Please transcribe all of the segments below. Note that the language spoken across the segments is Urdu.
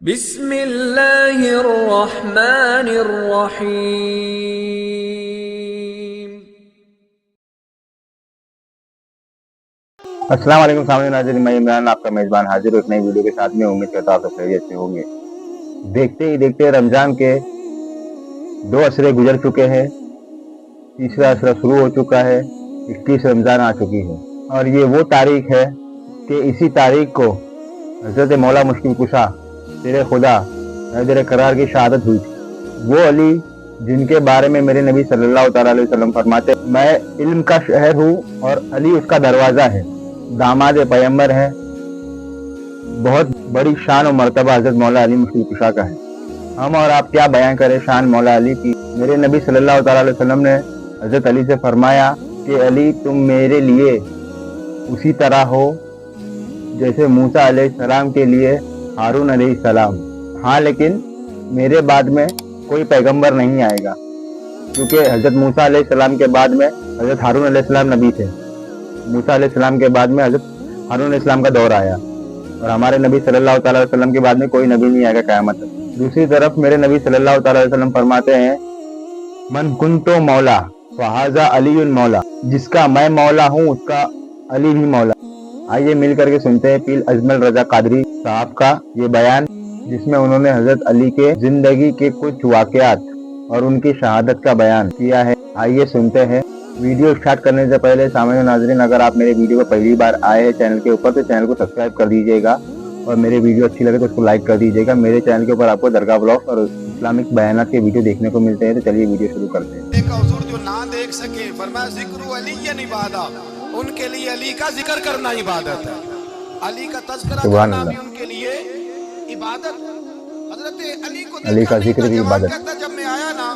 بسم اللہ الرحمن الرحیم۔ السلام علیکم سامعین ناظرین، میں عمران آپ کا میزبان حاضر ہوں ایک نئی ویڈیو کے ساتھ میں۔ امید کرتا ہوں آپ خیریت سے ہوں گے۔ دیکھتے ہی دیکھتے رمضان کے 2 عشرے گزر چکے ہیں، تیسرا عشرہ شروع ہو چکا ہے، 21 رمضان آ چکی ہے، اور یہ وہ تاریخ ہے کہ اسی تاریخ کو حضرت مولا مشکل کشا تیرے خدا حیدر قرار کی شہادت ہوئی تھی۔ وہ علی جن کے بارے میں میرے نبی صلی اللہ تعالیٰ علیہ وسلم فرماتے، میں علم کا شہر ہوں اور علی اس کا دروازہ ہے، داماد پیغمبر ہے۔ بہت بڑی شان و مرتبہ حضرت مولا علی مشکل کشا کا ہے۔ ہم اور آپ کیا بیان کریں شان مولا علی کی۔ میرے نبی صلی اللہ تعالیٰ علیہ وسلم نے حضرت علی سے فرمایا کہ علی تم میرے لیے اسی طرح ہو جیسے موسیٰ علیہ السلام کے لیے ہارون علیہ السلام، ہاں لیکن میرے بعد میں کوئی پیغمبر نہیں آئے گا، کیونکہ حضرت موسیٰ علیہ السلام کے بعد میں حضرت ہارون علیہ السلام نبی تھے۔ موسیٰ علیہ السلام کے بعد میں حضرت ہارون علیہ السلام کا دور آیا، اور ہمارے نبی صلی اللہ تعالیٰ علیہ وسلم کے بعد میں کوئی نبی نہیں آئے گا قیامت تک۔ دوسری طرف میرے نبی صلی اللہ تعالیٰ علیہ وسلم فرماتے ہیں، من کنتو مولا فہذا علی مولا، جس کا میں مولا ہوں اس کا علی بھی مولا۔ آئیے مل کر کے سنتے ہیں پیر اجمل رضا قادری صاحب کا یہ بیان، جس میں انہوں نے حضرت علی کے زندگی کے کچھ واقعات اور ان کی شہادت کا بیان کیا ہے۔ آئیے سنتے ہیں۔ ویڈیو سٹارٹ کرنے سے پہلے سامعین ناظرین، اگر آپ میرے ویڈیو کو پہلی بار آئے ہیں چینل کے اوپر تو چینل کو سبسکرائب کر دیجیے گا، اور میرے ویڈیو اچھی لگے تو اس کو لائک کر دیجیے گا۔ میرے چینل کے اوپر آپ کو درگاہ بلاگ اور اسلامک بیانات کے ویڈیو دیکھنے کو ملتے ہیں، تو چلیے ویڈیو شروع کرتے ہیں۔ ایک حضور جو نہ دیکھ سکے، فرمایا ذکر علی عبادت، ان کے لیے علی کا ذکر کرنا عبادت ہے، علی کا تذکرہ کرنا بھی ان کے لیے عبادت۔ حضرت علی کو علی کا ذکر بھی عبادت۔ کہتا جب میں آیا نا،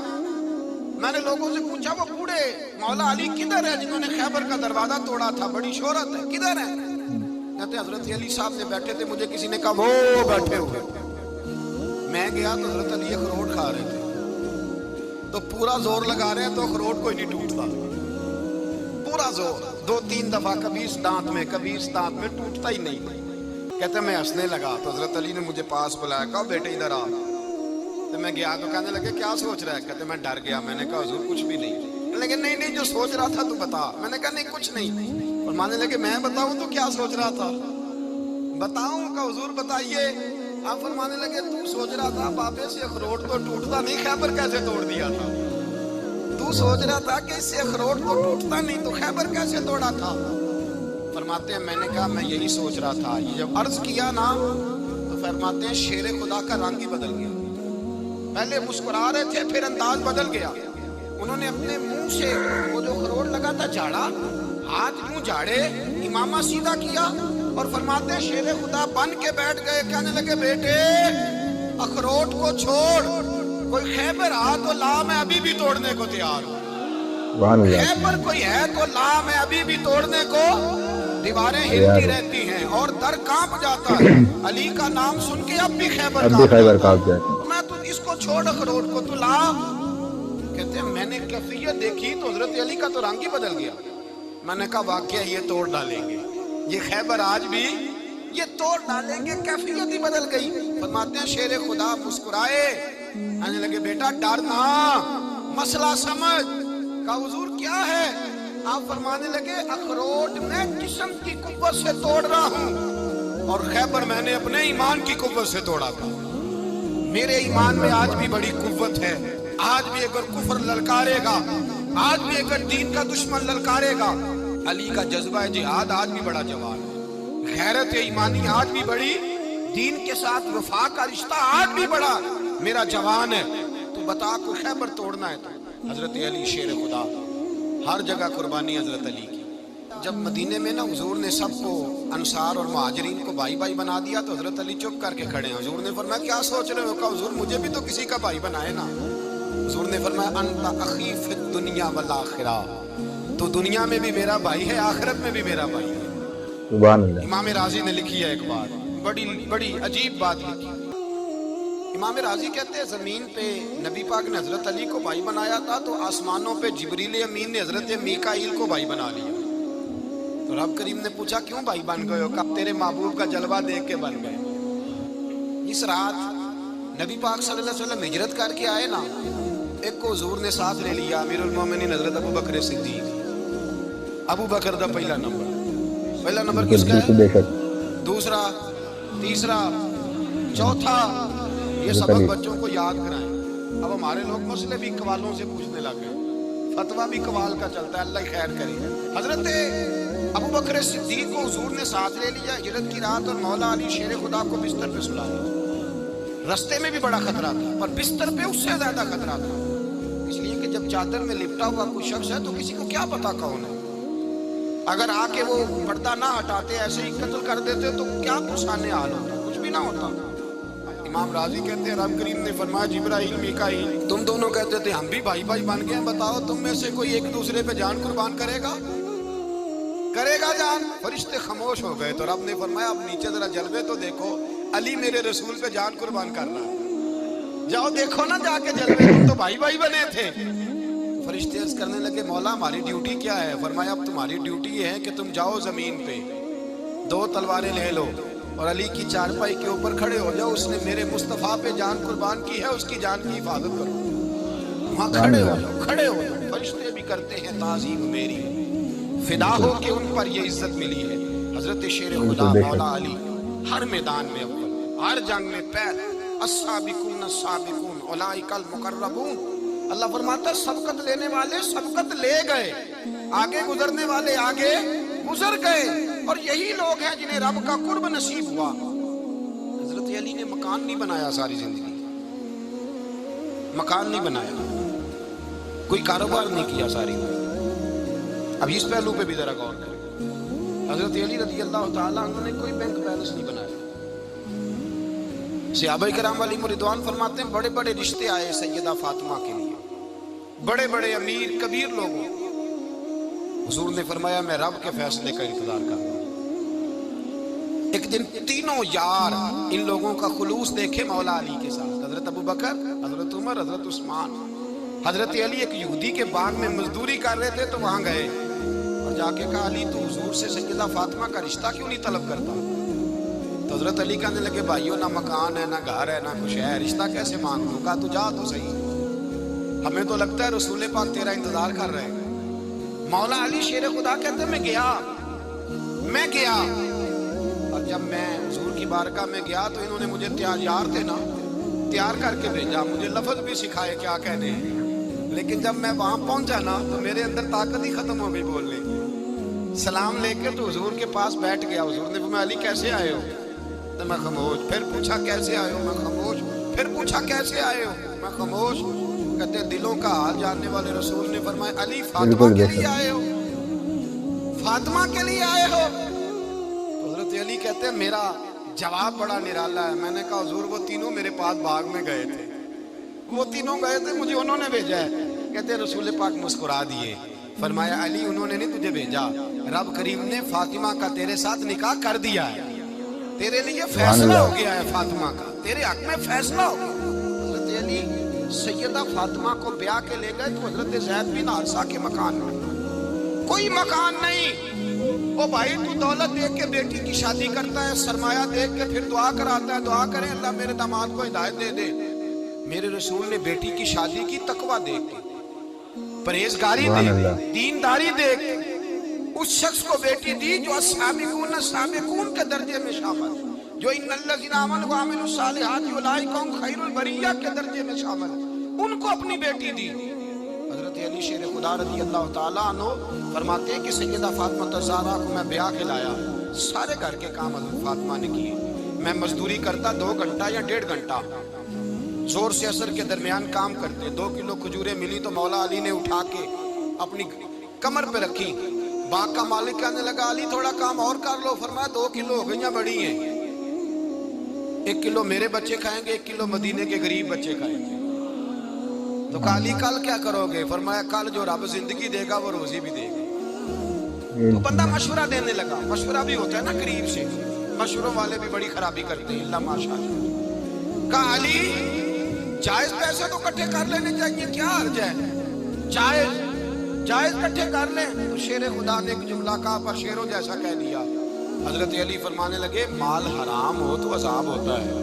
میں نے لوگوں سے پوچھا وہ بوڑھے مولا علی کدھر ہے جنہوں نے خیبر کا دروازہ توڑا تھا، بڑی شہرت ہے، کدھر ہے؟ کہتے حضرت علی صاحب نے بیٹھے تھے، مجھے کسی نے کہا وہ بیٹھے ہوئے۔ میں گیا تو حضرت علی اخروٹ کھا رہے تھے، تو پورا زور لگا رہے ہیں تو اخروٹ کوئی نہیں ٹوٹتا، پورا زور 2-3 دفعہ، کبھی اس دانت میں کبھی اس دانت میں، ٹوٹتا ہی نہیں۔ کہتے میں ہنسنے لگا تو حضرت علی نے مجھے پاس بلایا، کہا بیٹے ادھر آ۔ تو میں گیا تو کہنے لگے کیا سوچ رہا ہے؟ کہتے میں ڈر گیا۔ میں نے کہا حضور کچھ بھی نہیں۔ لیکن نہیں جو سوچ رہا تھا تو بتا۔ میں نے کہا نہیں کچھ نہیں۔ فرمانے لگے میں بتاؤں تو کیا سوچ رہا تھا؟ بتاؤں؟ کہ حضور بتائیے۔ آپ فرمانے لگے تو سوچ رہا تھا بابے سے اخروٹ تو ٹوٹتا نہیں، خیبر کیسے توڑ دیا تھا؟ تو سوچ رہا تھا کہ اس سے اخروٹ تو ٹوٹتا نہیں تو خیبر کیسے توڑا تھا؟ فرماتے ہیں میں نے کہا میں یہی سوچ رہا تھا۔ یہ جب عرض کیا نا تو فرماتے ہیں شیر خدا کا رنگ ہی بدل گیا، پہلے مسکرا رہے تھے پھر انداز بدل گیا۔ انہوں نے اپنے منہ سے وہ جو اخروٹ لگا تھا جھاڑا، ہاتھ یوں جھاڑے، امامہ سیدھا کیا، اور فرماتے ہیں شیر خدا بن کے بیٹھ گئے۔ کہنے لگے بیٹے اخروٹ کو چھوڑ، کوئی خیبر آ تو لا، میں ابھی بھی توڑنے کو تیار ہوں۔ خیبر کوئی ہے تو لا، میں ابھی بھی توڑنے کو۔ دیواریں ہلتی رہتی ہیں اور در کانپ جاتا ہے، علی کا نام سن کے اب بھی خیبر کانپ جاتا ہے۔ میں تو اس کو چھوڑ اخروٹ کو تو لا۔ کہتے ہیں میں نے کیفیت دیکھی تو حضرت علی کا تو رنگ ہی بدل گیا۔ میں نے کہا واقعہ یہ توڑ ڈالیں گے، یہ خیبر آج بھی یہ توڑ ڈالیں گے، کیفیت ہی بدل گئی۔ فرماتے ہیں شیر خدا مسکرائے، کہنے لگے بیٹا ڈرنا، مسئلہ سمجھ۔ کہا حضور کیا ہے؟ آپ فرمانے لگے اخروٹ میں جسم کی قوت سے توڑ رہا ہوں، اور خیبر میں نے اپنے ایمان کی قوت سے توڑا تھا۔ میرے ایمان میں آج بھی بڑی قوت ہے، آج بھی اگر کفر للکارے گا، آج بھی اگر دین کا دشمن للکارے گا، علی کا جذبہ جہاد آج بھی بڑا جوان ہے، غیرت ایمانی آج بھی بڑی، دین کے ساتھ وفا کا رشتہ آج بھی بڑا میرا جوان ہے۔ تو بتا کوئی خیبر توڑنا ہے تو حضرت علی شیر خدا، ہر جگہ قربانی حضرت علی کی۔ جب مدینے میں نا حضور نے سب کو انصار اور مہاجرین کو بھائی بھائی بنا دیا تو حضرت علی چپ کر کے کھڑے ہیں۔ حضور نے فرمایا کیا سوچ رہے ہو؟ کہا حضور مجھے بھی تو کسی کا بھائی بنائے نا۔ حضور نے فرمایا انت اخی فی الدنیا والآخرہ، تو دنیا میں بھی میرا بھائی ہے، آخرت میں بھی میرا بھائی ہے۔ سبحان اللہ۔ امام راضی نے لکھی ہے ایک بات، بڑی عجیب بات لکھی۔ امام راضی کہتے ہیں زمین پہ نبی پاک نے حضرت علی کو بھائی بنایا تھا تو آسمانوں پہ جبریل امین نے حضرت میکائیل کو بھائی بنا لیا۔ تو رب کریم نے پوچھا کیوں بھائی بن گئے ہو؟ کہ تیرے محبوب کا جلوہ دیکھ کے بن گئے۔ اس رات نبی پاک صلی اللہ علیہ وسلم ہجرت کر کے آئے نا, ایک کو حضور نے ساتھ لے لیا, امیر المومنین حضرت ابو بکر صدیق. ابو بکر دا پہلا نمبر کس کا ہے؟ دوسرا, تیسرا, چوتھا. یہ سبق بچوں کو یاد کرائیں. اب ہمارے لوگ مسئلے بھی قوالوں سے پوچھنے لگ گئے, فتویٰ بھی قوال کا چلتا ہے, اللہ خیر کرے. حضرت ابو بکر صدیق کو حضور نے ساتھ لے لیا ہجرت کی رات, اور مولا علی شیر خدا کو بستر پہ سلایا. رستے میں بھی بڑا خطرہ تھا, پر بستر پہ اس سے زیادہ خطرہ تھا, اس لیے کہ جب چادر میں لپٹا ہوا کوئی شخص ہے تو کسی کو کیا پتا کون ہے. اگر آ کے وہ پردہ نہ ہٹاتے, ایسے ہی قتل کر دیتے تو کیا پرسانے حال ہوتا, کچھ بھی نہ ہوتا. امام راضی کہتے ہیں رب کریم نے فرمایا جبرائیل میکائیل تم دونوں کہتے تھے ہم بھی بھائی بن گئے ہیں, بتاؤ تم میں سے کوئی ایک دوسرے پہ جان قربان کرے گا جان؟ فرشتے خاموش ہو گئے. تو رب نے فرمایا اب نیچے ذرا جلوے تو دیکھو, علی میرے رسول پہ جان قربان کر رہا ہے, جاؤ دیکھو نا جا کے جلوے, تم تو بھائی بنے تھے. فرشتے عرض کرنے لگے مولا ہماری ڈیوٹی کیا ہے؟ فرمایا اب تمہاری ڈیوٹی یہ ہے کہ تم جاؤ زمین پہ, 2 تلواریں لے لو اور علی کی چارپائی کے اوپر کھڑے ہو جاؤ, اس نے میرے مصطفیٰ پہ جان قربان کی ہے, اس کی جان کی حفاظت کرو. وہاں کھڑے ہو جاؤ. فرشتے بھی کرتے ہیں تعظیم میری, فدا ہو کہ ان پر یہ عزت ملی ہے. حضرت شیر خدا مولا علی ہر میدان میں اول, ہر جنگ میں پہل. السابقون السابقون اولئک المقربون. اللہ فرماتا ہے سبقت لینے والے سبقت لے گئے, آگے گزرنے والے آگے گزر گئے, اور یہی لوگ ہیں جنہیں رب کا قرب نصیب ہوا. حضرت علی نے مکان نہیں بنایا, ساری زندگی مکان نہیں بنایا, کوئی کاروبار نہیں کیا ساری. اب اس پہلو پہ بھی ذرا غور کریں. حضرت علی رضی اللہ تعالیٰ عنہ نے کوئی بینک بیلنس نہیں بنایا. صحابہ کرام علیہم رضوان فرماتے ہیں بڑے بڑے رشتے آئے سیدہ فاطمہ کے لیے, بڑے بڑے امیر کبیر لوگوں. حضور نے فرمایا میں رب کے فیصلے کا انتظار کر رہا ہوں. ایک دن تینوں یار ان لوگوں کا خلوص دیکھے مولا علی کے ساتھ, حضرت ابو بکر, حضرت عمر, حضرت عثمان. حضرت علی ایک یہودی کے باغ میں مزدوری کر رہے تھے تو وہاں گئے اور جا کے کہا علی تو حضور سے سیدہ فاطمہ کا رشتہ کیوں نہیں طلب کرتا؟ تو حضرت علی کہنے لگے بھائیو نہ مکان ہے نہ گھر ہے نہ کچھ ہے, رشتہ کیسے مانگ دوں؟ کہا تو جا تو صحیح, ہمیں تو لگتا ہے رسول پاک تیرا انتظار کر رہے ہیں. مولا علی شیر خدا کہتے ہیں میں گیا اور جب میں حضور کی بارگاہ میں گیا تو انہوں نے مجھے یار تھے نا, تیار کر کے بھیجا, مجھے لفظ بھی سکھائے کیا کہنے ہیں, لیکن جب میں وہاں پہنچا نا تو میرے اندر طاقت ہی ختم ہو گئی بولنے کی. سلام لے کے تو حضور کے پاس بیٹھ گیا. حضور نے فرمایا علی کیسے آئے ہو؟ تو میں خاموش. پھر پوچھا کیسے آئے ہو؟ میں خاموش. پھر پوچھا کیسے آئے ہو؟ میں خاموش. کہتے ہیں دلوں کا حال جاننے والے رسول نے فرمایا علی فاطمہ کے لیے آئے ہو؟ فاطمہ کے لیے آئے ہو؟ حضرت علی کہتے ہیں میرا جواب بڑا نرالا ہے. میں نے کہا حضور وہ تینوں میرے پاس باغ میں گئے تھے, مجھے انہوں نے بھیجا ہے. کہتے ہیں رسول پاک مسکرا دیے, فرمایا علی انہوں نے نہیں تجھے بھیجا, رب کریم نے فاطمہ کا تیرے ساتھ نکاح کر دیا ہے, تیرے لیے فیصلہ ہو گیا ہے فاطمہ کا, تیرے حق میں فیصلہ ہو گیا. حضرت علی سیدہ فاطمہ کو بیاہ کے لے گئے تو حضرت زید بن حارثہ کے مکان میں کوئی مکان نہیں. وہ بھائی تو دولت دیکھ کے بیٹی کی شادی کرتا ہے, سرمایہ دیکھ کے پھر دعا کراتا ہے, دعا کریں اللہ میرے داماد کو ہدایت دے دے. میرے رسول نے بیٹی کی شادی کی تقوی دیکھ کے, پرہیزگاری دیکھ, دینداری دیکھ اس شخص کو بیٹی دی جو السابقون کے درجے میں شامل, جو ان الذین آمنوا وعملوا الصالحات اولئک هم خیر البریہ کے درجے میں شامل, ان کو اپنی بیٹی دی. حضرت علی شیر خدا رضی اللہ تعالیٰ عنہ فرماتے ہیں کہ سیدہ فاطمہ الزہرا کو میں بیاہ کے لایا, سارے گھر کے کام حضرت فاطمہ نے کیے. میں مزدوری کرتا 2 گھنٹہ یا 1.5 گھنٹہ, زور سے عصر کے درمیان کام کرتے. 2 کلو کھجوریں ملی تو مولا علی نے اٹھا کے اپنی کمر پہ رکھی. باغ کا مالک کہنے لگا علی تھوڑا کام اور کر لو. فرمایا 2 کلو ہو گئیاں بڑی ہیں, 1 کلو میرے بچے کھائیں گے, 1 کلو مدینے کے غریب بچے کھائیں گے. تو کہا علی کل کیا کرو گے؟ فرمایا کل جو رب زندگی دے گا وہ روزی بھی دے گا. تو بندہ مشورہ دینے لگا. مشورہ بھی ہوتا ہے نا قریب سے, مشوروں والے بھی بڑی خرابی کرتے ہیں اللہ ماشاءاللہ. کہا علی جائز پیسے تو کٹھے کر لینے چاہیے, کیا حرج ہے, جائز کٹھے کر لیں. تو شیر خدا نے ایک جملہ کہا پر شیروں جیسا کہہ دیا. حضرت علی فرمانے لگے مال حرام ہو تو عذاب ہوتا ہے,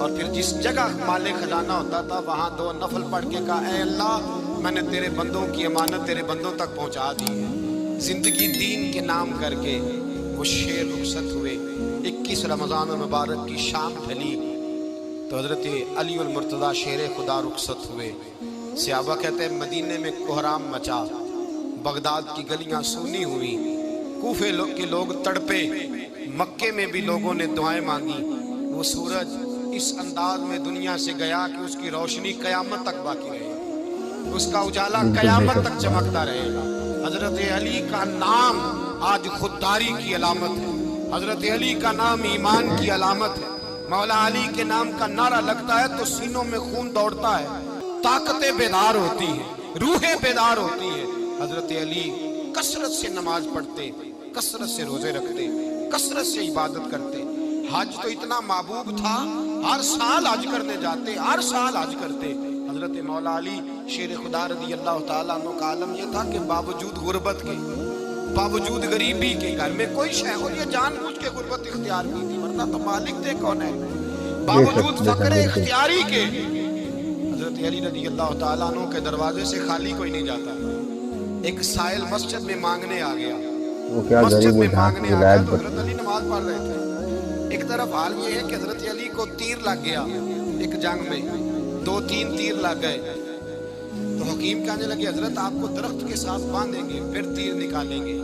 اور پھر جس جگہ مال خزانہ ہوتا تھا وہاں 2 نفل پڑھ کے کہا اے اللہ میں نے تیرے بندوں کی امانت تیرے بندوں تک پہنچا دی ہے. زندگی دین کے نام کر کے وہ شیر رخصت ہوئے. 21 رمضان المبارک کی شام ڈھلی تو حضرت علی المرتضیٰ شیر خدا رخصت ہوئے. صحابہ کہتے ہیں مدینے میں کوہرام مچا, بغداد کی گلیاں سونی ہوئی, کوفے کے لوگ تڑپے, مکے میں بھی لوگوں نے دعائیں مانگی. وہ سورج اس انداز میں دنیا سے گیا کہ اس کی روشنی قیامت تک باقی رہے, اس کا اجالا قیامت تک چمکتا رہے گا. حضرت علی کا نام آج خودداری کی علامت ہے, حضرت علی کا نام ایمان کی علامت ہے. مولا علی کے نام کا نعرہ لگتا ہے تو سینوں میں خون دوڑتا ہے, طاقتیں بیدار ہوتی ہیں, روحیں بیدار ہوتی ہیں. حضرت علی کثرت سے نماز پڑھتے, کثرت سے روزے رکھتے, کثرت سے عبادت کرتے. حج تو اتنا محبوب تھا, ہر سال حج کرنے جاتے, ہر سال حج کرتے. حضرت مولا علی شیر خدا رضی اللہ تعالیٰ عنہ کا عالم یہ تھا کہ باوجود غربت کے, باوجود غریبی کے, گھر میں کوئی شے ہو یہ جان بوجھ کے غربت اختیار کی تھی, ورنہ تو مالک تھے کون ہے. باوجود فقر اختیاری کے حضرت علی رضی اللہ تعالیٰ عنہ کے دروازے سے خالی کوئی نہیں جاتا. ایک سائل مسجد میں مانگنے آ گیا, مسجد میں مانگنے آ گیا تو حضرت علی نماز پڑھ رہے تھے. ایک طرف حال یہ ہے کہ حضرت علی کو تیر لگ گیا ایک جنگ میں, 2-3 تیر لگ گئے. تو حکیم کہنے لگے حضرت آپ کو درخت کے ساتھ باندھیں گے پھر تیر نکالیں گے,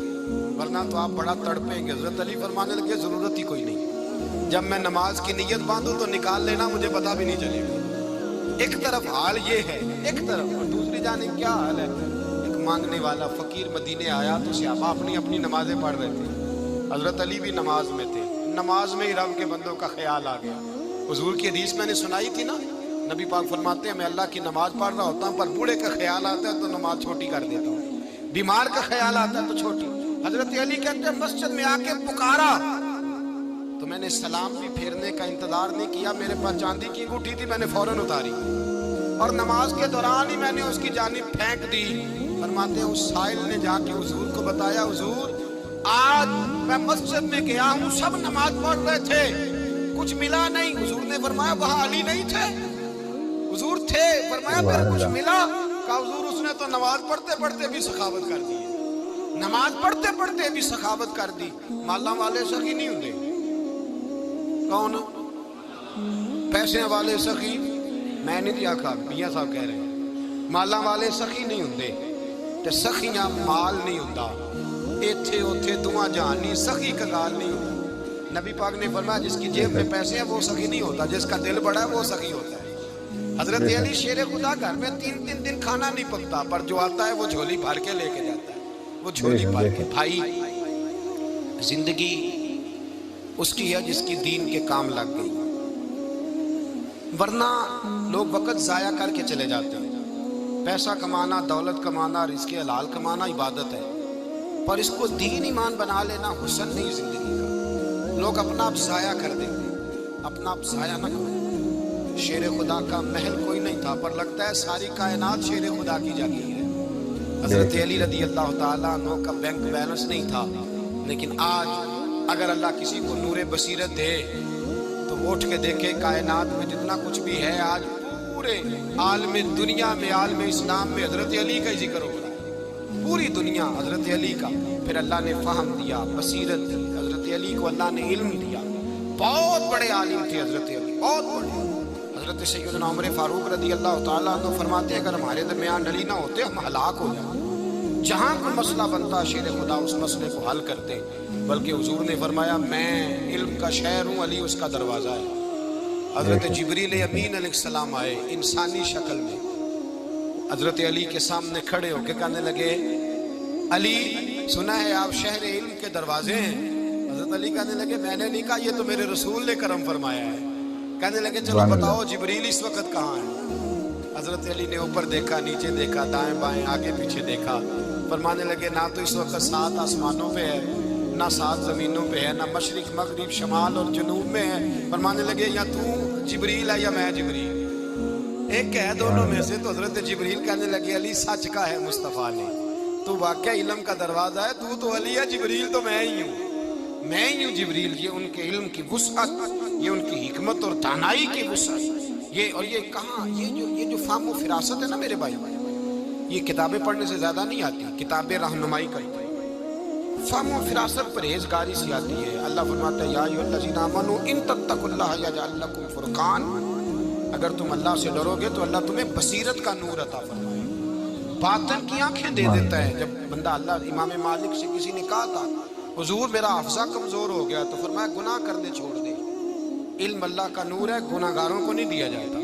ورنہ تو آپ بڑا تڑپیں گے. حضرت علی فرمانے لگے ضرورت ہی کوئی نہیں, جب میں نماز کی نیت باندھوں تو نکال لینا, مجھے پتا بھی نہیں چلے گا. ایک طرف حال یہ ہے, ایک طرف, اور دوسری جانب کیا حال ہے. ایک مانگنے والا فقیر مدینے آیا تو صحابہ اپنی اپنی نمازیں پڑھ رہے تھے, حضرت علی بھی نماز میں تھے. نماز میں ہی رب کے بندوں کا خیال آ گیا. حضور کی حدیث میں نے سنائی تھی نا, نبی پاک فرماتے ہیں میں اللہ کی نماز پڑھ رہا ہوتا ہوں پر بوڑھے کا خیال آتا ہے تو نماز چھوٹی کر دیتا ہوں, بیمار کا خیال آتا ہے تو چھوٹی. حضرت علی کہتے ہیں مسجد میں آ کے پکارا تو میں نے سلام بھی پھیرنے کا انتظار نہیں کیا, میرے پاس چاندی کی انگوٹھی تھی, میں نے فوراً اتاری اور نماز کے دوران ہی میں نے اس کی جانب پھینک دی. فرماتے ہیں اس سائل نے جا کے حضور کو بتایا, حضور آج میں مسجد میں گیا ہوں, سب نماز پڑھ رہے تھے, کچھ ملا نہیں. حضور نے فرمایا وہاں علی نہیں تھے؟ حضور تھے. فرمایا پھر کچھ ملا؟ کہا حضور اس نے تو نماز پڑھتے پڑھتے بھی سخاوت کر دی, نماز پڑھتے پڑھتے بھی سخاوت کر دی. مالا والے سخی نہیں ہوندے, کون پیسے والے سخی, میں نہیں دیا کھا, میاں صاحب کہہ رہے ہیں مالا والے سخی نہیں ہوندے, تے سخیاں مال نہیں ہوندا, ایتھے اوتھے دعا جہان نہیں, سخی کا گال نہیں ہوتا. نبی پاک نے فرمایا جس کی جیب میں پیسے ہیں وہ سخی نہیں ہوتا, جس کا دل بڑا ہے وہ سخی ہوتا ہے. حضرت علی شیر خدا گھر میں 3 دن کھانا نہیں پکتا, پر جو آتا ہے وہ جھولی بھر کے لے کے جاتا ہے, وہ جھولی بھر کے. بھائی زندگی اس کی ہے جس کی دین کے کام لگ گئی, ورنہ لوگ وقت ضائع کر کے چلے جاتے ہیں. پیسہ کمانا, دولت کمانا, رزق حلال کمانا عبادت ہے, پر اس کو دین ایمان بنا لینا حسن نہیں زندگی کا. لوگ اپنا آپ ضائع کر دیں گے, اپنا آپ ضائع نہ کریں. شیر خدا کا محل کوئی نہیں تھا, پر لگتا ہے ساری کائنات شیر خدا کی جاگیر ہے. حضرت علی رضی اللہ تعالیٰ عنہ کا بینک بیلنس نہیں تھا, لیکن آج اگر اللہ کسی کو نور بصیرت دے تو وہ اٹھ کے دیکھے کائنات میں جتنا کچھ بھی ہے آج پورے عالم دنیا میں, عالم اسلام میں حضرت علی کا ہی ذکر ہو رہا ہے, پوری دنیا حضرت علی کا. پھر اللہ نے فہم دیا, بصیرت دی, حضرت علی کو اللہ نے علم دیا. بہت بڑے عالم تھے حضرت علی, بہت بڑے. حضرت سیدنا عمر فاروق رضی اللہ تعالیٰ عنہ فرماتے ہیں اگر ہمارے درمیان علی نہ ہوتے ہم ہلاک ہو جاتے. جہاں کوئی مسئلہ بنتا شیر خدا اس مسئلے کو حل کرتے, بلکہ حضور نے فرمایا میں علم کا شہر ہوں, علی اس کا دروازہ ہے. حضرت جبریل امین علیہ السلام آئے انسانی شکل میں, حضرت علی کے سامنے کھڑے ہو کے کہنے لگے علی سنا ہے آپ شہر علم کے دروازے ہیں. حضرت علی کہنے لگے میں نے نہیں کہا, یہ تو میرے رسول نے کرم فرمایا ہے. کہنے لگے چلو بتاؤ جبریل اس وقت کہاں ہے؟ حضرت علی نے اوپر دیکھا, نیچے دیکھا, دائیں بائیں, آگے پیچھے دیکھا. فرمانے لگے نہ تو اس وقت 7 آسمانوں پہ ہے, نہ 7 زمینوں پہ ہے, نہ مشرق مغرب شمال اور جنوب میں ہے. فرمانے لگے یا تو جبریل ہے یا میں جبریل, ایک ہے دونوں میں سے. تو حضرت جبریل کہنے لگے علی سچ کا ہے مصطفیٰ نے, تو واقعہ علم کا دروازہ ہے, تو علی ہے, جبریل تو میں ہی ہوں. میں ہی ہوں جبریل. یہ ان کے علم کی وسعت, یہ ان کی حکمت اور دانائی کی وسعت. یہ اور یہ کہاں, یہ جو فہم و فراست ہے نا میرے بھائی, یہ کتابیں پڑھنے سے زیادہ نہیں آتی, کتابیں رہنمائی کرتی ہیں. فہم و فراست پرہیزگاری سے آتی ہے. اللہ فرماتا ہے یا ایھا الذین آمنوا ان تتقوا اللہ یجعل لکم فرقان, اگر تم اللہ سے ڈرو گے تو اللہ تمہیں بصیرت کا نور عطا فرمائے, باطن کی آنکھیں دے دیتا ہے. جب بندہ اللہ, امام مالک سے کسی نے کہا تھا حضور میرا حافظہ کمزور ہو گیا, تو فرمایا گناہ کرنے چھوڑ دے, علم اللہ کا نور ہے, گناہ گاروں کو نہیں دیا جاتا.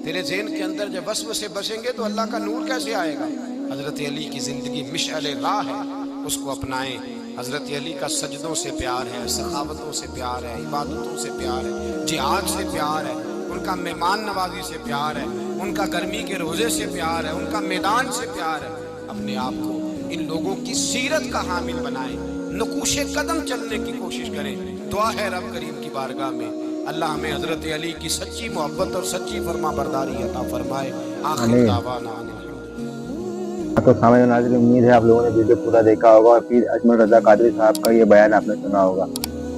تیرے ذہن کے اندر جب وسوسے بسیں گے تو اللہ کا نور کیسے آئے گا؟ حضرت علی کی زندگی مشعل راہ ہے, اس کو اپنائیں. حضرت علی کا سجدوں سے پیار ہے, سخاوتوں سے پیار ہے, عبادتوں سے پیار ہے, جہاد سے پیار ہے, ان کا مہمان نوازی سے پیار ہے, ان کا گرمی کے روزے سے پیار ہے, ان کا میدان سے پیار ہے. اپنے آپ کو ان لوگوں کی سیرت کا حامل بنائیں, نقوش قدم چلنے کی کوشش کریں. دعا ہے رب کریم کی بارگاہ میں اللہ ہمیں حضرت علی کی سچی محبت اور سچی فرما برداری عطا فرمائے. آخر دعوانا تو سامنے ناظرین, امید ہے آپ لوگوں نے ویڈیو پورا دیکھا ہوگا اور پیر اجمل رضا قادری صاحب کا یہ بیان آپ نے سنا ہوگا.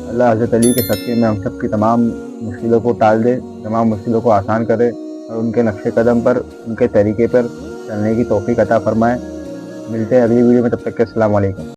اللہ حضرت علی کے صدقے میں ہم سب کی تمام مشکلوں کو ٹال دے, تمام مشکلوں کو آسان کرے اور ان کے نقش قدم پر, ان کے طریقے پر چلنے کی توفیق عطا فرمائے. ملتے ہیں اگلی ویڈیو میں, تب تک کے السلام علیکم.